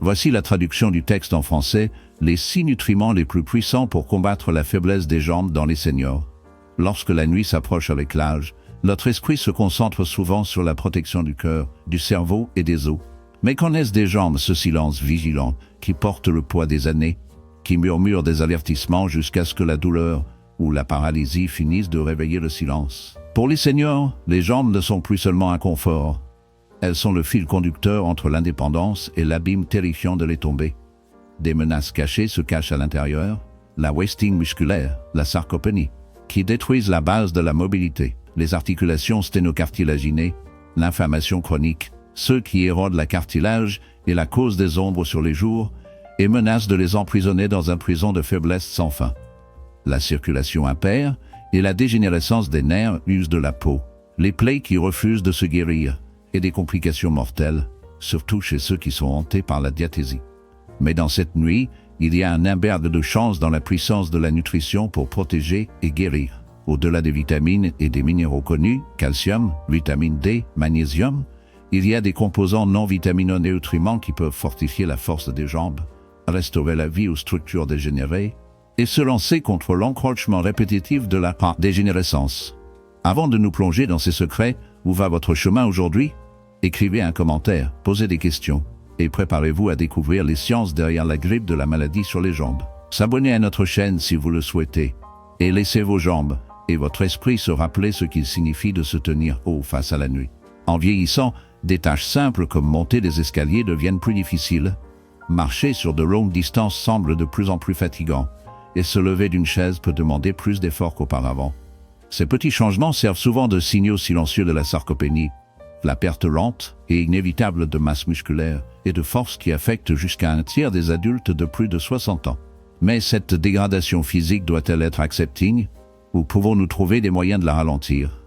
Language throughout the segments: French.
Voici la traduction du texte en français, les 6 nutriments les plus puissants pour combattre la faiblesse des jambes dans les seniors. Lorsque la nuit s'approche avec l'âge, notre esprit se concentre souvent sur la protection du cœur, du cerveau et des os. Mais connaissent des jambes ce silence vigilant qui porte le poids des années, qui murmure des avertissements jusqu'à ce que la douleur ou la paralysie finissent de réveiller le silence. Pour les seniors, les jambes ne sont plus seulement un confort. Elles sont le fil conducteur entre l'indépendance et l'abîme terrifiant de les tomber. Des menaces cachées se cachent à l'intérieur, la wasting musculaire, la sarcopénie, qui détruisent la base de la mobilité, les articulations sténocartilaginées, l'inflammation chronique, ceux qui érodent la cartilage et la cause des ombres sur les jours, et menacent de les emprisonner dans un prison de faiblesse sans fin. La circulation impaire et la dégénérescence des nerfs usent de la peau, les plaies qui refusent de se guérir, et des complications mortelles, surtout chez ceux qui sont hantés par la diathésie. Mais dans cette nuit, il y a un imberbe de chance dans la puissance de la nutrition pour protéger et guérir. Au-delà des vitamines et des minéraux connus, calcium, vitamine D, magnésium, il y a des composants non vitaminonutriments qui peuvent fortifier la force des jambes, restaurer la vie aux structures dégénérées et se lancer contre l'encrochement répétitif de la dégénérescence. Avant de nous plonger dans ces secrets, où va votre chemin aujourd'hui? Écrivez un commentaire, posez des questions et préparez-vous à découvrir les sciences derrière la grippe de la maladie sur les jambes. S'abonnez à notre chaîne si vous le souhaitez et laissez vos jambes et votre esprit se rappeler ce qu'il signifie de se tenir haut face à la nuit. En vieillissant, des tâches simples comme monter des escaliers deviennent plus difficiles. Marcher sur de longues distances semble de plus en plus fatigant et se lever d'une chaise peut demander plus d'efforts qu'auparavant. Ces petits changements servent souvent de signaux silencieux de la sarcopénie, la perte lente et inévitable de masse musculaire et de force qui affecte jusqu'à un tiers des adultes de plus de 60 ans. Mais cette dégradation physique doit-elle être acceptée ou pouvons-nous trouver des moyens de la ralentir?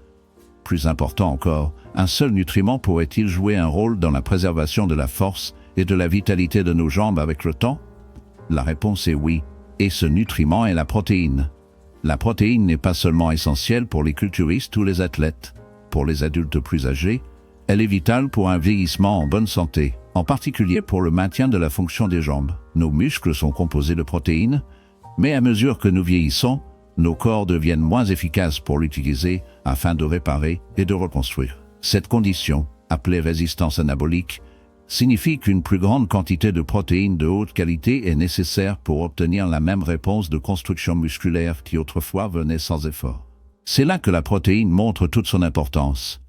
Plus important encore, un seul nutriment pourrait-il jouer un rôle dans la préservation de la force et de la vitalité de nos jambes avec le temps? La réponse est oui, et ce nutriment est la protéine. La protéine n'est pas seulement essentielle pour les culturistes ou les athlètes. Pour les adultes plus âgés, elle est vitale pour un vieillissement en bonne santé, en particulier pour le maintien de la fonction des jambes. Nos muscles sont composés de protéines, mais à mesure que nous vieillissons, nos corps deviennent moins efficaces pour l'utiliser afin de réparer et de reconstruire. Cette condition, appelée résistance anabolique, signifie qu'une plus grande quantité de protéines de haute qualité est nécessaire pour obtenir la même réponse de construction musculaire qui autrefois venait sans effort. C'est là que la protéine montre toute son importance.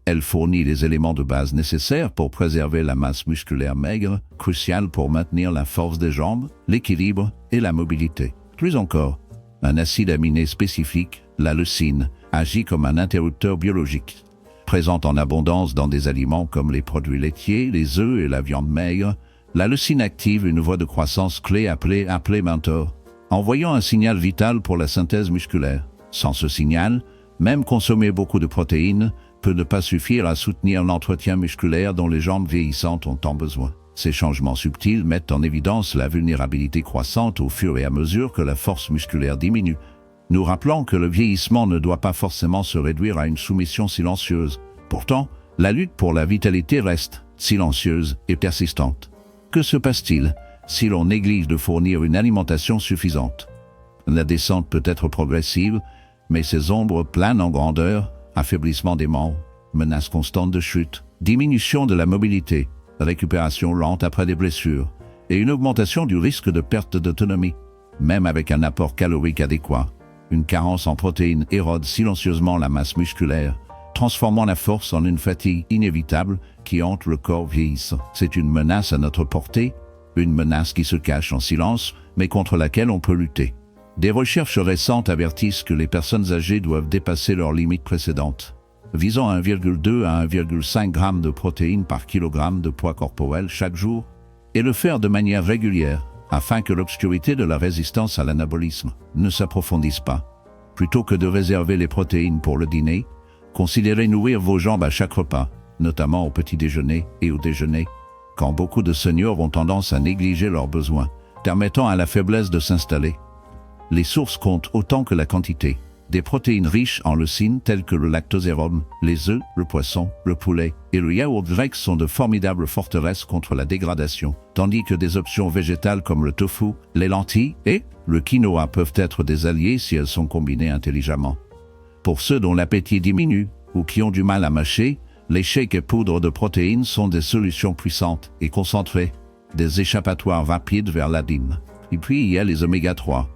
Elle fournit les éléments de base nécessaires pour préserver la masse musculaire maigre, cruciale pour maintenir la force des jambes, l'équilibre et la mobilité. Plus encore, un acide aminé spécifique, la leucine, agit comme un interrupteur biologique. Présente en abondance dans des aliments comme les produits laitiers, les œufs et la viande maigre, la leucine active une voie de croissance clé appelée mentor, envoyant un signal vital pour la synthèse musculaire. Sans ce signal, même consommer beaucoup de protéines peut ne pas suffire à soutenir l'entretien musculaire dont les jambes vieillissantes ont tant besoin. Ces changements subtils mettent en évidence la vulnérabilité croissante au fur et à mesure que la force musculaire diminue, nous rappelant que le vieillissement ne doit pas forcément se réduire à une soumission silencieuse. Pourtant, la lutte pour la vitalité reste silencieuse et persistante. Que se passe-t-il si l'on néglige de fournir une alimentation suffisante? La descente peut être progressive, mais ses ombres planent en grandeur, affaiblissement des membres, menace constante de chute, diminution de la mobilité, récupération lente après des blessures, et une augmentation du risque de perte d'autonomie. Même avec un apport calorique adéquat, une carence en protéines érode silencieusement la masse musculaire, transformant la force en une fatigue inévitable qui hante le corps vieillissant. C'est une menace à notre portée, une menace qui se cache en silence, mais contre laquelle on peut lutter. Des recherches récentes avertissent que les personnes âgées doivent dépasser leurs limites précédentes, visant 1,2 à 1,5 g de protéines par kilogramme de poids corporel chaque jour, et le faire de manière régulière, afin que l'obscurité de la résistance à l'anabolisme ne s'approfondisse pas. Plutôt que de réserver les protéines pour le dîner, considérez nourrir vos jambes à chaque repas, notamment au petit déjeuner et au déjeuner, quand beaucoup de seniors ont tendance à négliger leurs besoins, permettant à la faiblesse de s'installer. Les sources comptent autant que la quantité. des protéines riches en leucine telles que le lactosérum, les œufs, le poisson, le poulet et le yaourt grec sont de formidables forteresses contre la dégradation, tandis que des options végétales comme le tofu, les lentilles et le quinoa peuvent être des alliés si elles sont combinées intelligemment. Pour ceux dont l'appétit diminue ou qui ont du mal à mâcher, les shakes et poudres de protéines sont des solutions puissantes et concentrées, des échappatoires rapides vers l'ADIM. Et puis il y a les oméga 3.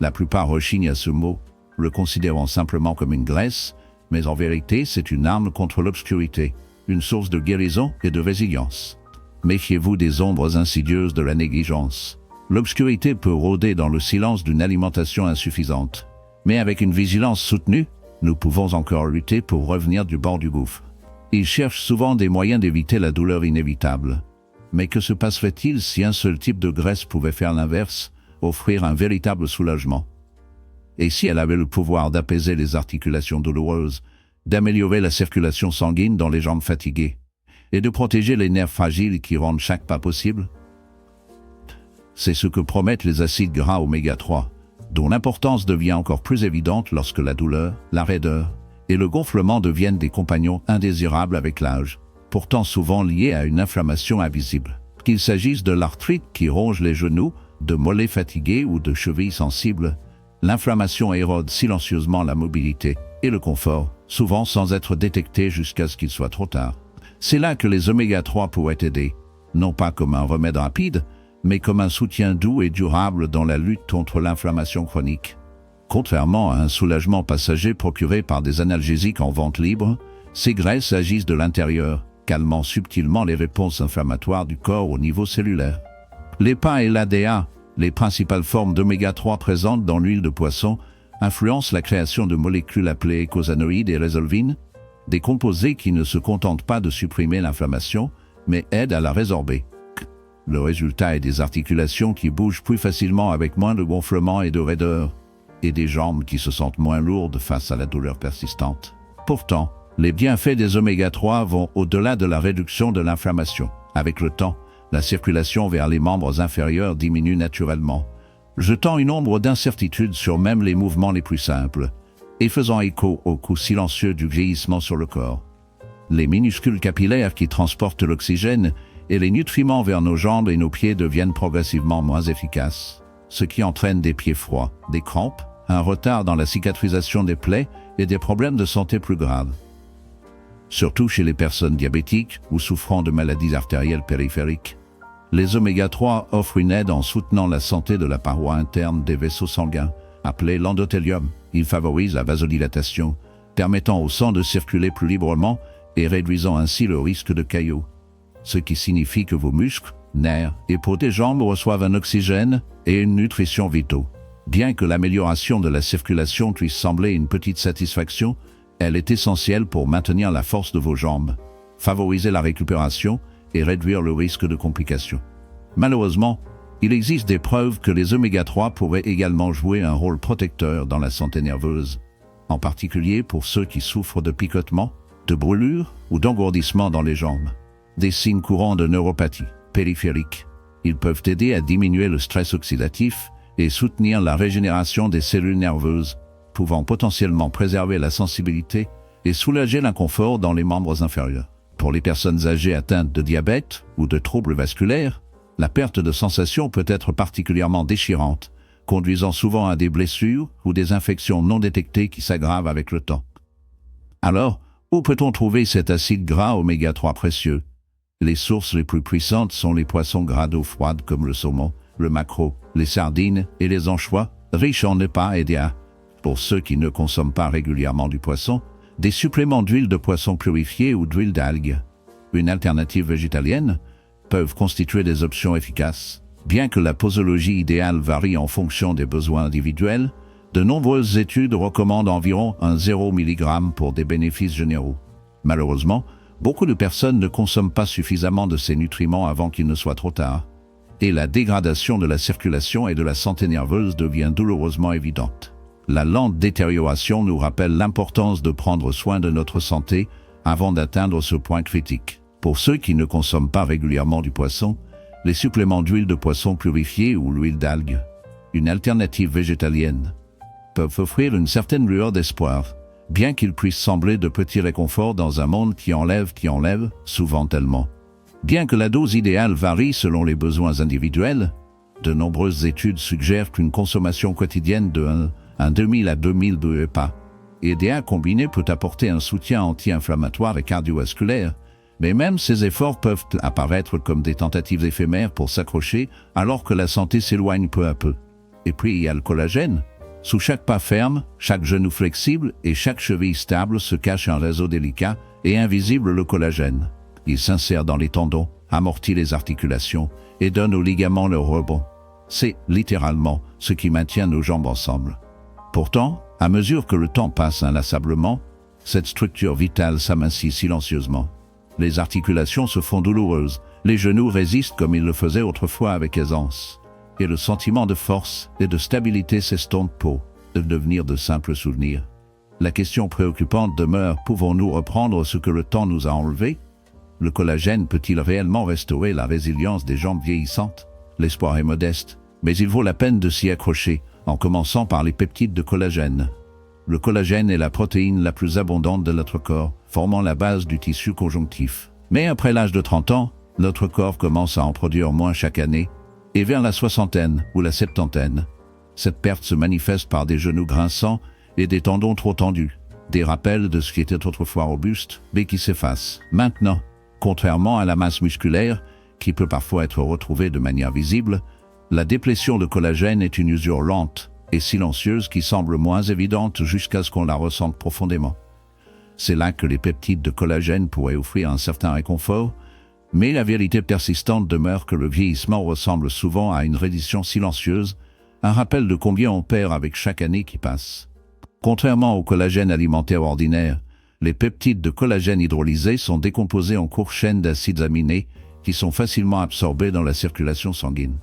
La plupart rechignent à ce mot, le considérant simplement comme une graisse, mais en vérité c'est une arme contre l'obscurité, une source de guérison et de résilience. Méfiez-vous des ombres insidieuses de la négligence. L'obscurité peut rôder dans le silence d'une alimentation insuffisante. Mais avec une vigilance soutenue, nous pouvons encore lutter pour revenir du bord du gouffre. Ils cherchent souvent des moyens d'éviter la douleur inévitable. Mais que se passerait-il si un seul type de graisse pouvait faire l'inverse, offrir un véritable soulagement? Et si elle avait le pouvoir d'apaiser les articulations douloureuses, d'améliorer la circulation sanguine dans les jambes fatiguées, et de protéger les nerfs fragiles qui rendent chaque pas possible? C'est ce que promettent les acides gras oméga 3, dont l'importance devient encore plus évidente lorsque la douleur, la raideur et le gonflement deviennent des compagnons indésirables avec l'âge, pourtant souvent liés à une inflammation invisible. Qu'il s'agisse de l'arthrite qui ronge les genoux, de mollets fatigués ou de chevilles sensibles, l'inflammation érode silencieusement la mobilité et le confort, souvent sans être détecté jusqu'à ce qu'il soit trop tard. C'est là que les oméga 3 pourraient aider, non pas comme un remède rapide, mais comme un soutien doux et durable dans la lutte contre l'inflammation chronique. Contrairement à un soulagement passager procuré par des analgésiques en vente libre, ces graisses agissent de l'intérieur, calmant subtilement les réponses inflammatoires du corps au niveau cellulaire. L'EPA et l'ADA, les principales formes d'oméga 3 présentes dans l'huile de poisson, influencent la création de molécules appelées eicosanoïdes et résolvines, des composés qui ne se contentent pas de supprimer l'inflammation, mais aident à la résorber. Le résultat est des articulations qui bougent plus facilement avec moins de gonflement et de raideur, et des jambes qui se sentent moins lourdes face à la douleur persistante. Pourtant, les bienfaits des oméga 3 vont au-delà de la réduction de l'inflammation. Avec le temps, la circulation vers les membres inférieurs diminue naturellement, jetant une ombre d'incertitude sur même les mouvements les plus simples, et faisant écho au coup silencieux du vieillissement sur le corps. Les minuscules capillaires qui transportent l'oxygène et les nutriments vers nos jambes et nos pieds deviennent progressivement moins efficaces, ce qui entraîne des pieds froids, des crampes, un retard dans la cicatrisation des plaies et des problèmes de santé plus graves. Surtout chez les personnes diabétiques ou souffrant de maladies artérielles périphériques. Les oméga 3 offrent une aide en soutenant la santé de la paroi interne des vaisseaux sanguins, appelée l'endothélium. Ils favorisent la vasodilatation, permettant au sang de circuler plus librement et réduisant ainsi le risque de caillots. Ce qui signifie que vos muscles, nerfs et peaux des jambes reçoivent un oxygène et une nutrition vitaux. Bien que l'amélioration de la circulation puisse sembler une petite satisfaction, elle est essentielle pour maintenir la force de vos jambes, favoriser la récupération et réduire le risque de complications. Malheureusement, il existe des preuves que les oméga 3 pourraient également jouer un rôle protecteur dans la santé nerveuse, en particulier pour ceux qui souffrent de picotements, de brûlures ou d'engourdissements dans les jambes. Des signes courants de neuropathie périphérique. Ils peuvent aider à diminuer le stress oxydatif et soutenir la régénération des cellules nerveuses, pouvant potentiellement préserver la sensibilité et soulager l'inconfort dans les membres inférieurs. Pour les personnes âgées atteintes de diabète ou de troubles vasculaires, la perte de sensation peut être particulièrement déchirante, conduisant souvent à des blessures ou des infections non détectées qui s'aggravent avec le temps. Alors, où peut-on trouver cet acide gras oméga 3 précieux? Les sources les plus puissantes sont les poissons gras d'eau froide comme le saumon, le maquereau, les sardines et les anchois, riches en EPA et DHA. Pour ceux qui ne consomment pas régulièrement du poisson, des suppléments d'huile de poisson purifiée ou d'huile d'algue, une alternative végétalienne, peuvent constituer des options efficaces. Bien que la posologie idéale varie en fonction des besoins individuels, de nombreuses études recommandent environ un 0 mg pour des bénéfices généraux. Malheureusement, beaucoup de personnes ne consomment pas suffisamment de ces nutriments avant qu'il ne soit trop tard, et la dégradation de la circulation et de la santé nerveuse devient douloureusement évidente. La lente détérioration nous rappelle l'importance de prendre soin de notre santé avant d'atteindre ce point critique. Pour ceux qui ne consomment pas régulièrement du poisson, les suppléments d'huile de poisson purifiée ou l'huile d'algue, une alternative végétalienne, peuvent offrir une certaine lueur d'espoir, bien qu'ils puissent sembler de petits réconforts dans un monde qui enlève, souvent tellement. Bien que la dose idéale varie selon les besoins individuels, de nombreuses études suggèrent qu'une consommation quotidienne de 2000 à 2000 d'EPA EDA combiné peut apporter un soutien anti-inflammatoire et cardiovasculaire, mais même ces efforts peuvent apparaître comme des tentatives éphémères pour s'accrocher alors que la santé s'éloigne peu à peu. Et puis il y a le collagène. Sous chaque pas ferme, chaque genou flexible et chaque cheville stable se cache un réseau délicat et invisible, le collagène. Il s'insère dans les tendons, amortit les articulations et donne aux ligaments leur rebond. C'est littéralement ce qui maintient nos jambes ensemble. Pourtant, à mesure que le temps passe inlassablement, cette structure vitale s'amincit silencieusement. Les articulations se font douloureuses, les genoux résistent comme ils le faisaient autrefois avec aisance, et le sentiment de force et de stabilité s'estompe pour devenir de simples souvenirs. La question préoccupante demeure: pouvons-nous reprendre ce que le temps nous a enlevé? Le collagène peut-il réellement restaurer la résilience des jambes vieillissantes? L'espoir est modeste, mais il vaut la peine de s'y accrocher, en commençant par les peptides de collagène. Le collagène est la protéine la plus abondante de notre corps, formant la base du tissu conjonctif. Mais après l'âge de 30 ans, notre corps commence à en produire moins chaque année, et vers la soixantaine ou la septantaine, cette perte se manifeste par des genoux grinçants et des tendons trop tendus, des rappels de ce qui était autrefois robuste, mais qui s'efface. Maintenant, contrairement à la masse musculaire, qui peut parfois être retrouvée de manière visible, la déplétion de collagène est une usure lente et silencieuse qui semble moins évidente jusqu'à ce qu'on la ressente profondément. C'est là que les peptides de collagène pourraient offrir un certain réconfort, mais la vérité persistante demeure que le vieillissement ressemble souvent à une reddition silencieuse, un rappel de combien on perd avec chaque année qui passe. Contrairement au collagène alimentaire ordinaire, les peptides de collagène hydrolysés sont décomposés en courtes chaînes d'acides aminés qui sont facilement absorbés dans la circulation sanguine.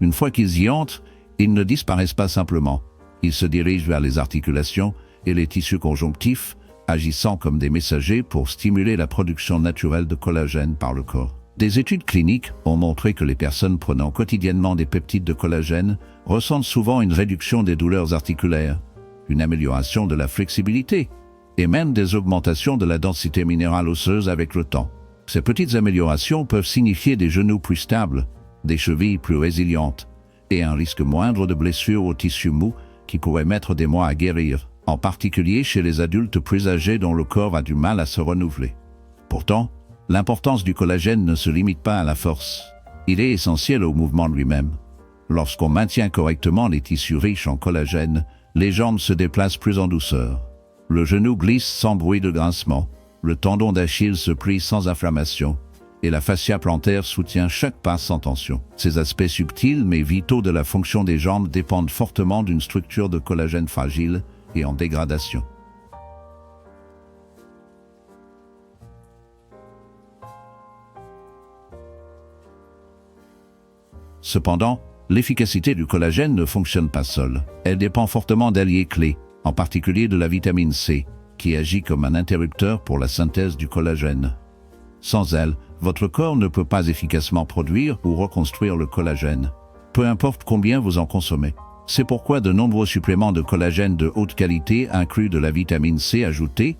Une fois qu'ils y entrent, ils ne disparaissent pas simplement. Ils se dirigent vers les articulations et les tissus conjonctifs, agissant comme des messagers pour stimuler la production naturelle de collagène par le corps. Des études cliniques ont montré que les personnes prenant quotidiennement des peptides de collagène ressentent souvent une réduction des douleurs articulaires, une amélioration de la flexibilité et même des augmentations de la densité minérale osseuse avec le temps. Ces petites améliorations peuvent signifier des genoux plus stables, des chevilles plus résilientes et un risque moindre de blessures au tissu mou qui pourraient mettre des mois à guérir, en particulier chez les adultes plus âgés dont le corps a du mal à se renouveler. Pourtant, l'importance du collagène ne se limite pas à la force. Il est essentiel au mouvement lui-même. Lorsqu'on maintient correctement les tissus riches en collagène, les jambes se déplacent plus en douceur. Le genou glisse sans bruit de grincement, le tendon d'Achille se plie sans inflammation, et la fascia plantaire soutient chaque pas sans tension. Ces aspects subtils mais vitaux de la fonction des jambes dépendent fortement d'une structure de collagène fragile et en dégradation. Cependant, l'efficacité du collagène ne fonctionne pas seule. Elle dépend fortement d'alliés clés, en particulier de la vitamine C, qui agit comme un interrupteur pour la synthèse du collagène. Sans elle, votre corps ne peut pas efficacement produire ou reconstruire le collagène, peu importe combien vous en consommez. C'est pourquoi de nombreux suppléments de collagène de haute qualité incluent de la vitamine C ajoutée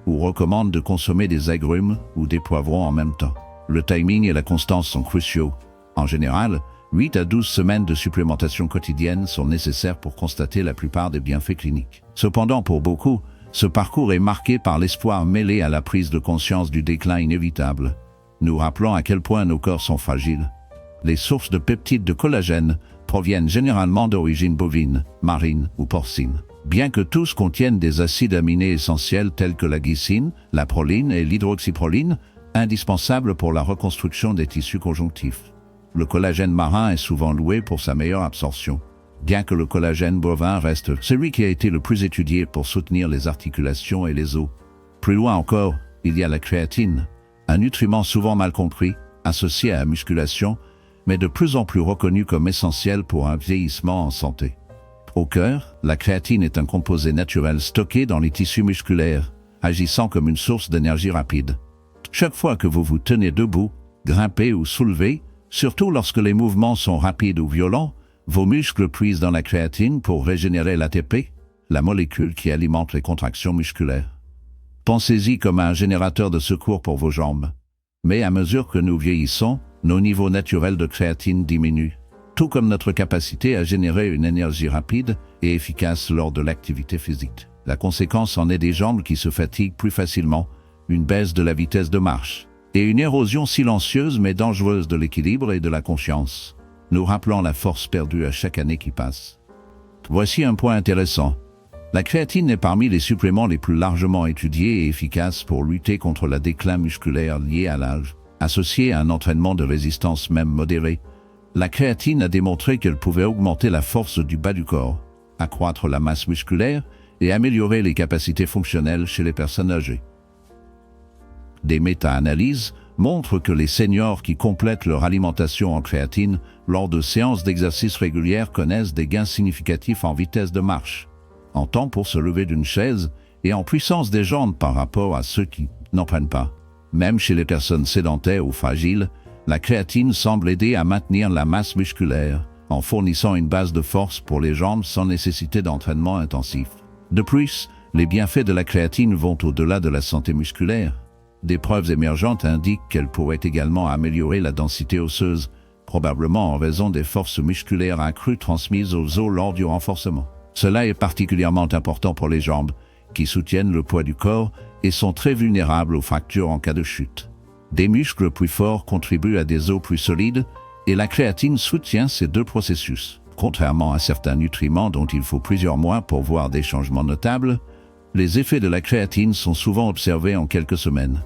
ou recommandent de consommer des agrumes ou des poivrons en même temps. Le timing et la constance sont cruciaux. En général, 8 à 12 semaines de supplémentation quotidienne sont nécessaires pour constater la plupart des bienfaits cliniques. Cependant, pour beaucoup, ce parcours est marqué par l'espoir mêlé à la prise de conscience du déclin inévitable, nous rappelant à quel point nos corps sont fragiles. Les sources de peptides de collagène proviennent généralement d'origine bovine, marine ou porcine. Bien que tous contiennent des acides aminés essentiels tels que la glycine, la proline et l'hydroxyproline, indispensables pour la reconstruction des tissus conjonctifs. Le collagène marin est souvent loué pour sa meilleure absorption, bien que le collagène bovin reste celui qui a été le plus étudié pour soutenir les articulations et les os. Plus loin encore, il y a la créatine, un nutriment souvent mal compris, associé à la musculation, mais de plus en plus reconnu comme essentiel pour un vieillissement en santé. Au cœur, la créatine est un composé naturel stocké dans les tissus musculaires, agissant comme une source d'énergie rapide. Chaque fois que vous vous tenez debout, grimpez ou soulevez, surtout lorsque les mouvements sont rapides ou violents, vos muscles puisent dans la créatine pour régénérer l'ATP, la molécule qui alimente les contractions musculaires. Pensez-y comme à un générateur de secours pour vos jambes. Mais à mesure que nous vieillissons, nos niveaux naturels de créatine diminuent, tout comme notre capacité à générer une énergie rapide et efficace lors de l'activité physique. La conséquence en est des jambes qui se fatiguent plus facilement, une baisse de la vitesse de marche, et une érosion silencieuse mais dangereuse de l'équilibre et de la conscience, nous rappelant la force perdue à chaque année qui passe. Voici un point intéressant. La créatine est parmi les suppléments les plus largement étudiés et efficaces pour lutter contre le déclin musculaire lié à l'âge. Associée à un entraînement de résistance même modéré, la créatine a démontré qu'elle pouvait augmenter la force du bas du corps, accroître la masse musculaire et améliorer les capacités fonctionnelles chez les personnes âgées. Des méta-analyses montrent que les seniors qui complètent leur alimentation en créatine lors de séances d'exercice régulières connaissent des gains significatifs en vitesse de marche, en temps pour se lever d'une chaise et en puissance des jambes par rapport à ceux qui n'en prennent pas. Même chez les personnes sédentaires ou fragiles, la créatine semble aider à maintenir la masse musculaire, en fournissant une base de force pour les jambes sans nécessité d'entraînement intensif. De plus, les bienfaits de la créatine vont au-delà de la santé musculaire. Des preuves émergentes indiquent qu'elle pourrait également améliorer la densité osseuse, probablement en raison des forces musculaires accrues transmises aux os lors du renforcement. Cela est particulièrement important pour les jambes, qui soutiennent le poids du corps et sont très vulnérables aux fractures en cas de chute. Des muscles plus forts contribuent à des os plus solides, et la créatine soutient ces deux processus. Contrairement à certains nutriments dont il faut plusieurs mois pour voir des changements notables, les effets de la créatine sont souvent observés en quelques semaines.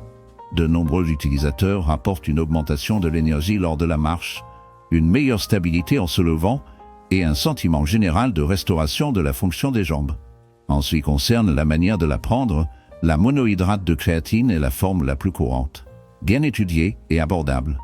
De nombreux utilisateurs rapportent une augmentation de l'énergie lors de la marche, une meilleure stabilité en se levant et un sentiment général de restauration de la fonction des jambes. En ce qui concerne la manière de la prendre, la monohydrate de créatine est la forme la plus courante, bien étudiée et abordable.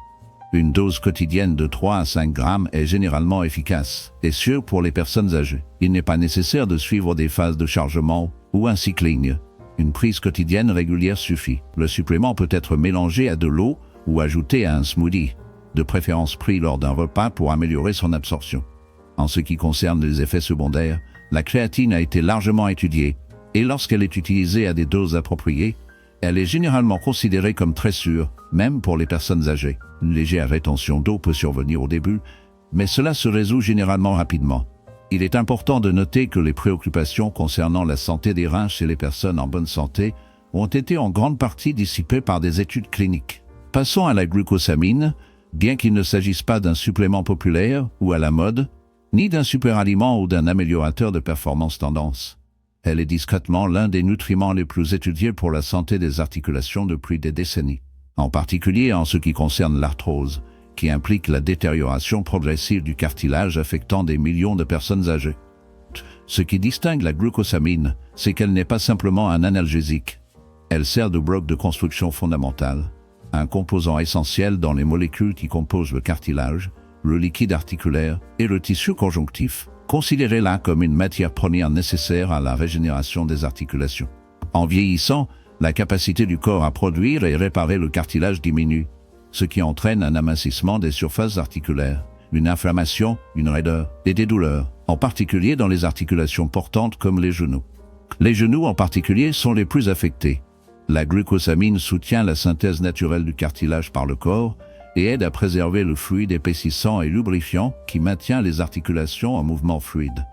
Une dose quotidienne de 3 à 5 grammes est généralement efficace et sûre pour les personnes âgées. Il n'est pas nécessaire de suivre des phases de chargement ou un cycling. Une prise quotidienne régulière suffit. Le supplément peut être mélangé à de l'eau ou ajouté à un smoothie, de préférence pris lors d'un repas pour améliorer son absorption. En ce qui concerne les effets secondaires, la créatine a été largement étudiée et lorsqu'elle est utilisée à des doses appropriées, elle est généralement considérée comme très sûre, même pour les personnes âgées. Une légère rétention d'eau peut survenir au début, mais cela se résout généralement rapidement. Il est important de noter que les préoccupations concernant la santé des reins chez les personnes en bonne santé ont été en grande partie dissipées par des études cliniques. Passons à la glucosamine, bien qu'il ne s'agisse pas d'un supplément populaire ou à la mode, ni d'un superaliment ou d'un améliorateur de performance tendance. Elle est discrètement l'un des nutriments les plus étudiés pour la santé des articulations depuis des décennies, en particulier en ce qui concerne l'arthrose, qui implique la détérioration progressive du cartilage affectant des millions de personnes âgées. Ce qui distingue la glucosamine, c'est qu'elle n'est pas simplement un analgésique. Elle sert de bloc de construction fondamentale, un composant essentiel dans les molécules qui composent le cartilage, le liquide articulaire et le tissu conjonctif. Considérez-la comme une matière première nécessaire à la régénération des articulations. En vieillissant, la capacité du corps à produire et réparer le cartilage diminue, ce qui entraîne un amincissement des surfaces articulaires, une inflammation, une raideur et des douleurs, en particulier dans les articulations portantes comme les genoux. Les genoux en particulier sont les plus affectés. La glucosamine soutient la synthèse naturelle du cartilage par le corps et aide à préserver le fluide épaississant et lubrifiant qui maintient les articulations en mouvement fluide.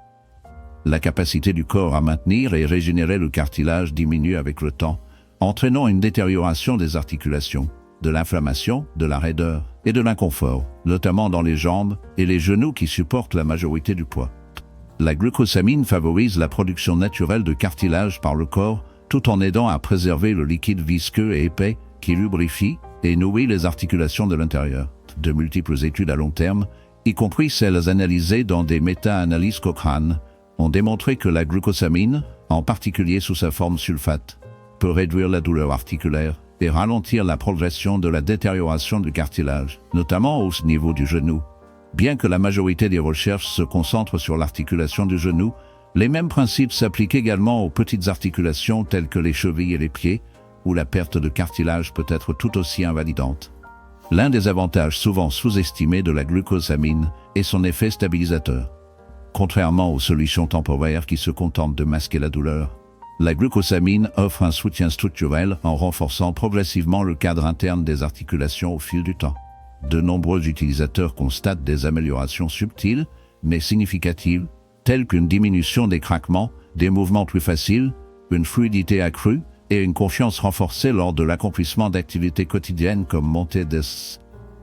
La capacité du corps à maintenir et régénérer le cartilage diminue avec le temps, entraînant une détérioration des articulations, de l'inflammation, de la raideur et de l'inconfort, notamment dans les jambes et les genoux qui supportent la majorité du poids. La glucosamine favorise la production naturelle de cartilage par le corps tout en aidant à préserver le liquide visqueux et épais qui lubrifie et nourrit les articulations de l'intérieur. De multiples études à long terme, y compris celles analysées dans des méta-analyses Cochrane, ont démontré que la glucosamine, en particulier sous sa forme sulfate, peut réduire la douleur articulaire et ralentir la progression de la détérioration du cartilage, notamment au niveau du genou. Bien que la majorité des recherches se concentrent sur l'articulation du genou, les mêmes principes s'appliquent également aux petites articulations telles que les chevilles et les pieds, où la perte de cartilage peut être tout aussi invalidante. L'un des avantages souvent sous-estimés de la glucosamine est son effet stabilisateur. Contrairement aux solutions temporaires qui se contentent de masquer la douleur, la glucosamine offre un soutien structurel en renforçant progressivement le cadre interne des articulations au fil du temps. De nombreux utilisateurs constatent des améliorations subtiles, mais significatives, telles qu'une diminution des craquements, des mouvements plus faciles, une fluidité accrue et une confiance renforcée lors de l'accomplissement d'activités quotidiennes comme monter des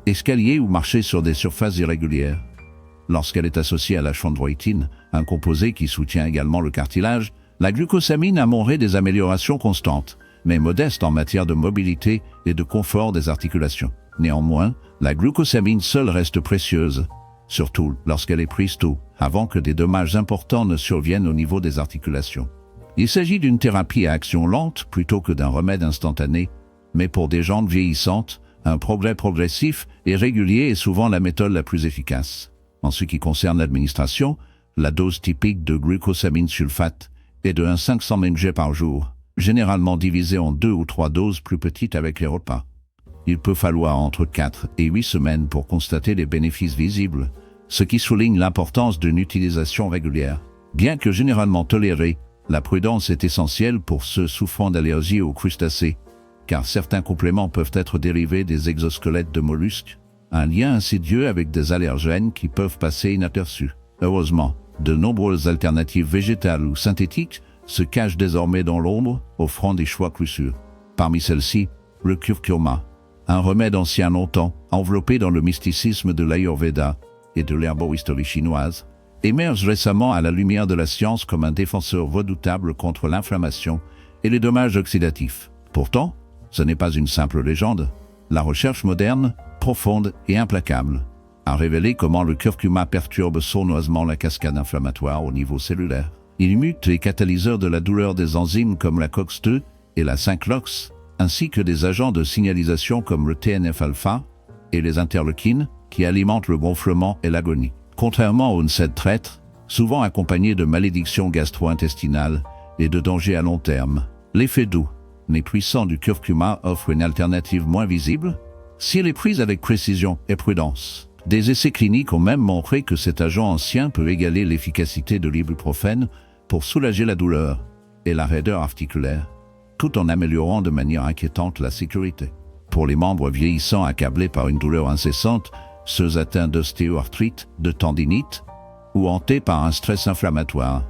escaliers ou marcher sur des surfaces irrégulières. Lorsqu'elle est associée à la chondroïtine, un composé qui soutient également le cartilage, la glucosamine a montré des améliorations constantes, mais modestes en matière de mobilité et de confort des articulations. Néanmoins, la glucosamine seule reste précieuse, surtout lorsqu'elle est prise tôt, avant que des dommages importants ne surviennent au niveau des articulations. Il s'agit d'une thérapie à action lente plutôt que d'un remède instantané, mais pour des jambes vieillissantes, un progrès progressif et régulier est souvent la méthode la plus efficace. En ce qui concerne l'administration, la dose typique de glucosamine sulfate est de 500 mg par jour, généralement divisée en 2 ou 3 doses plus petites avec les repas. Il peut falloir entre 4 et 8 semaines pour constater les bénéfices visibles, ce qui souligne l'importance d'une utilisation régulière. Bien que généralement tolérée, la prudence est essentielle pour ceux souffrant d'allergies aux crustacés, car certains compléments peuvent être dérivés des exosquelettes de mollusques, un lien insidieux avec des allergènes qui peuvent passer inaperçus. Heureusement, de nombreuses alternatives végétales ou synthétiques se cachent désormais dans l'ombre, offrant des choix plus sûrs. Parmi celles-ci, le curcuma, un remède ancien longtemps enveloppé dans le mysticisme de l'Ayurveda et de l'herboristerie chinoise, émerge récemment à la lumière de la science comme un défenseur redoutable contre l'inflammation et les dommages oxydatifs. Pourtant, ce n'est pas une simple légende. La recherche moderne, profonde et implacable, a révélé comment le curcuma perturbe sournoisement la cascade inflammatoire au niveau cellulaire. Il mute les catalyseurs de la douleur des enzymes comme la COX-2 et la 5-LOX, ainsi que des agents de signalisation comme le TNF-alpha et les interleukines qui alimentent le gonflement et l'agonie. Contrairement aux NSAID traîtres, souvent accompagnés de malédictions gastro-intestinales et de dangers à long terme, l'effet doux, mais puissant du curcuma offre une alternative moins visible si elle est prise avec précision et prudence. Des essais cliniques ont même montré que cet agent ancien peut égaler l'efficacité de l'ibuprofène pour soulager la douleur et la raideur articulaire, tout en améliorant de manière inquiétante la sécurité. Pour les membres vieillissants accablés par une douleur incessante, ceux atteints d'ostéoarthrite, de tendinite ou hantés par un stress inflammatoire,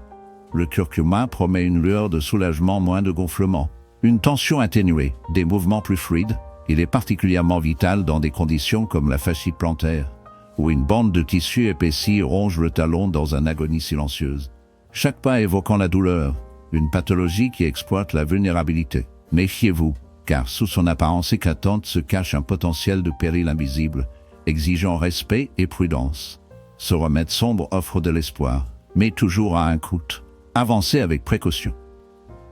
le curcuma promet une lueur de soulagement, moins de gonflement, une tension atténuée, des mouvements plus fluides. Il est particulièrement vital dans des conditions comme la fascie plantaire, où une bande de tissu épaissi ronge le talon dans une agonie silencieuse. Chaque pas évoquant la douleur, une pathologie qui exploite la vulnérabilité. Méfiez-vous, car sous son apparence éclatante se cache un potentiel de péril invisible, exigeant respect et prudence. Ce remède sombre offre de l'espoir, mais toujours à un coût. Avancez avec précaution.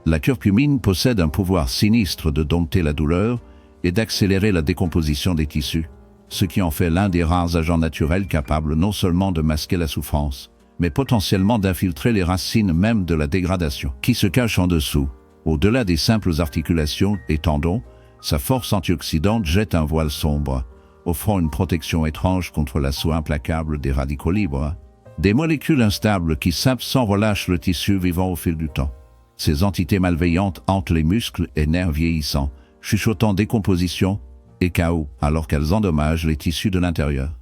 La curcumine possède un pouvoir sinistre de dompter la douleur et d'accélérer la décomposition des tissus, ce qui en fait l'un des rares agents naturels capables non seulement de masquer la souffrance, mais potentiellement d'infiltrer les racines même de la dégradation, qui se cache en dessous. Au-delà des simples articulations et tendons, sa force antioxydante jette un voile sombre, offrant une protection étrange contre l'assaut implacable des radicaux libres, des molécules instables qui sapent sans relâche le tissu vivant au fil du temps. Ces entités malveillantes hantent les muscles et nerfs vieillissants, chuchotant décomposition et chaos alors qu'elles endommagent les tissus de l'intérieur.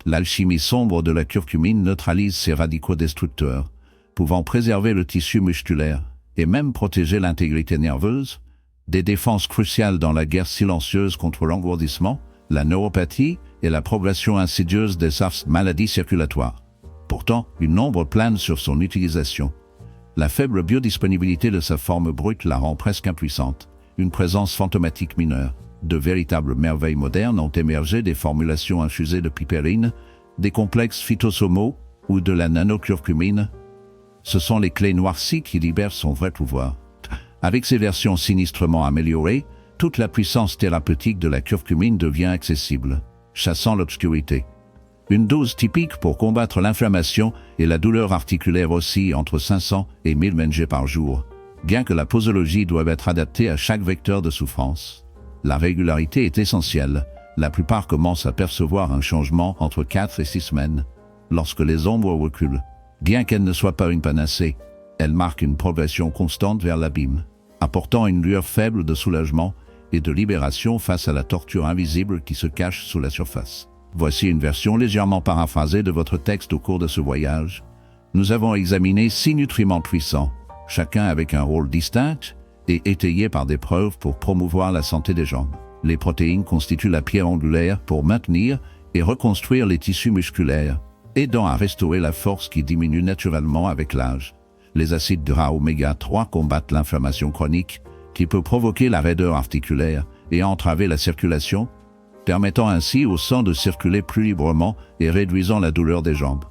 L'alchimie sombre de la curcumine neutralise ces radicaux destructeurs, pouvant préserver le tissu musculaire et même protéger l'intégrité nerveuse, des défenses cruciales dans la guerre silencieuse contre l'engourdissement, la neuropathie et la progression insidieuse des maladies circulatoires. Pourtant, une ombre plane sur son utilisation. La faible biodisponibilité de sa forme brute la rend presque impuissante. Une présence fantomatique mineure. De véritables merveilles modernes ont émergé des formulations infusées de piperine, des complexes phytosomaux ou de la nanocurcumine. Ce sont les clés noircies qui libèrent son vrai pouvoir. Avec ces versions sinistrement améliorées, toute la puissance thérapeutique de la curcumine devient accessible, chassant l'obscurité. Une dose typique pour combattre l'inflammation et la douleur articulaire oscille entre 500 et 1000 mg par jour, bien que la posologie doive être adaptée à chaque vecteur de souffrance. La régularité est essentielle. La plupart commencent à percevoir un changement entre 4 et 6 semaines, lorsque les ombres reculent. Bien qu'elle ne soit pas une panacée, elle marque une progression constante vers l'abîme, apportant une lueur faible de soulagement et de libération face à la torture invisible qui se cache sous la surface. Voici une version légèrement paraphrasée de votre texte au cours de ce voyage. Nous avons examiné 6 nutriments puissants, chacun avec un rôle distinct et étayé par des preuves pour promouvoir la santé des jambes. Les protéines constituent la pierre angulaire pour maintenir et reconstruire les tissus musculaires, aidant à restaurer la force qui diminue naturellement avec l'âge. Les acides gras oméga 3 combattent l'inflammation chronique qui peut provoquer la raideur articulaire et entraver la circulation, permettant ainsi au sang de circuler plus librement et réduisant la douleur des jambes.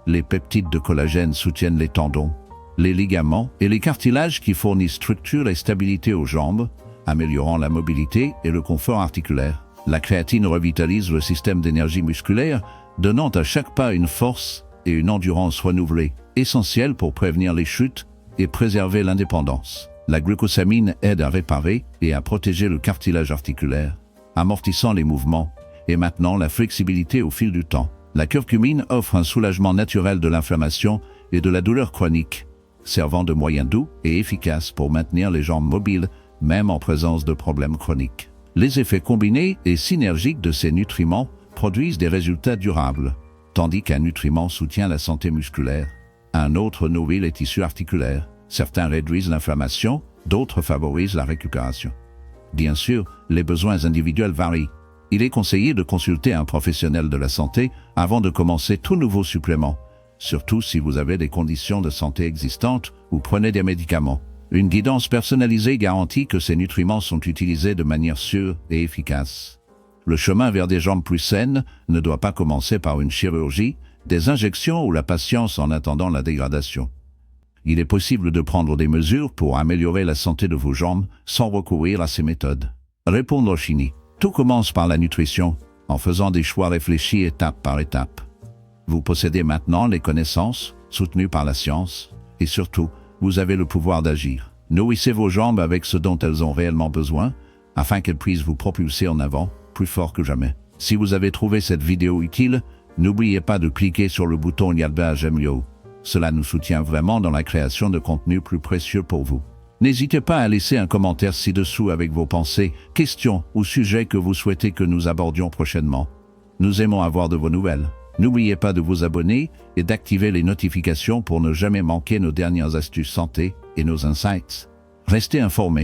Les peptides de collagène soutiennent les tendons, les ligaments et les cartilages qui fournissent structure et stabilité aux jambes, améliorant la mobilité et le confort articulaire. La créatine revitalise le système d'énergie musculaire, donnant à chaque pas une force et une endurance renouvelée, essentielles pour prévenir les chutes et préserver l'indépendance. La glucosamine aide à réparer et à protéger le cartilage articulaire, amortissant les mouvements et maintenant la flexibilité au fil du temps. La curcumine offre un soulagement naturel de l'inflammation et de la douleur chronique, servant de moyen doux et efficace pour maintenir les jambes mobiles, même en présence de problèmes chroniques. Les effets combinés et synergiques de ces nutriments produisent des résultats durables, tandis qu'un nutriment soutient la santé musculaire, un autre nourrit les tissus articulaires. Certains réduisent l'inflammation, d'autres favorisent la récupération. Bien sûr, les besoins individuels varient. Il est conseillé de consulter un professionnel de la santé avant de commencer tout nouveau supplément, surtout si vous avez des conditions de santé existantes ou prenez des médicaments. Une guidance personnalisée garantit que ces nutriments sont utilisés de manière sûre et efficace. Le chemin vers des jambes plus saines ne doit pas commencer par une chirurgie, des injections ou la patience en attendant la dégradation. Il est possible de prendre des mesures pour améliorer la santé de vos jambes sans recourir à ces méthodes. Répondre aux chinis. Tout commence par la nutrition, en faisant des choix réfléchis étape par étape. Vous possédez maintenant les connaissances, soutenues par la science, et surtout, vous avez le pouvoir d'agir. Nourrissez vos jambes avec ce dont elles ont réellement besoin, afin qu'elles puissent vous propulser en avant, plus fort que jamais. Si vous avez trouvé cette vidéo utile, n'oubliez pas de cliquer sur le bouton j'aime mieux. Cela nous soutient vraiment dans la création de contenu plus précieux pour vous. N'hésitez pas à laisser un commentaire ci-dessous avec vos pensées, questions ou sujets que vous souhaitez que nous abordions prochainement. Nous aimons avoir de vos nouvelles. N'oubliez pas de vous abonner et d'activer les notifications pour ne jamais manquer nos dernières astuces santé et nos insights. Restez informés.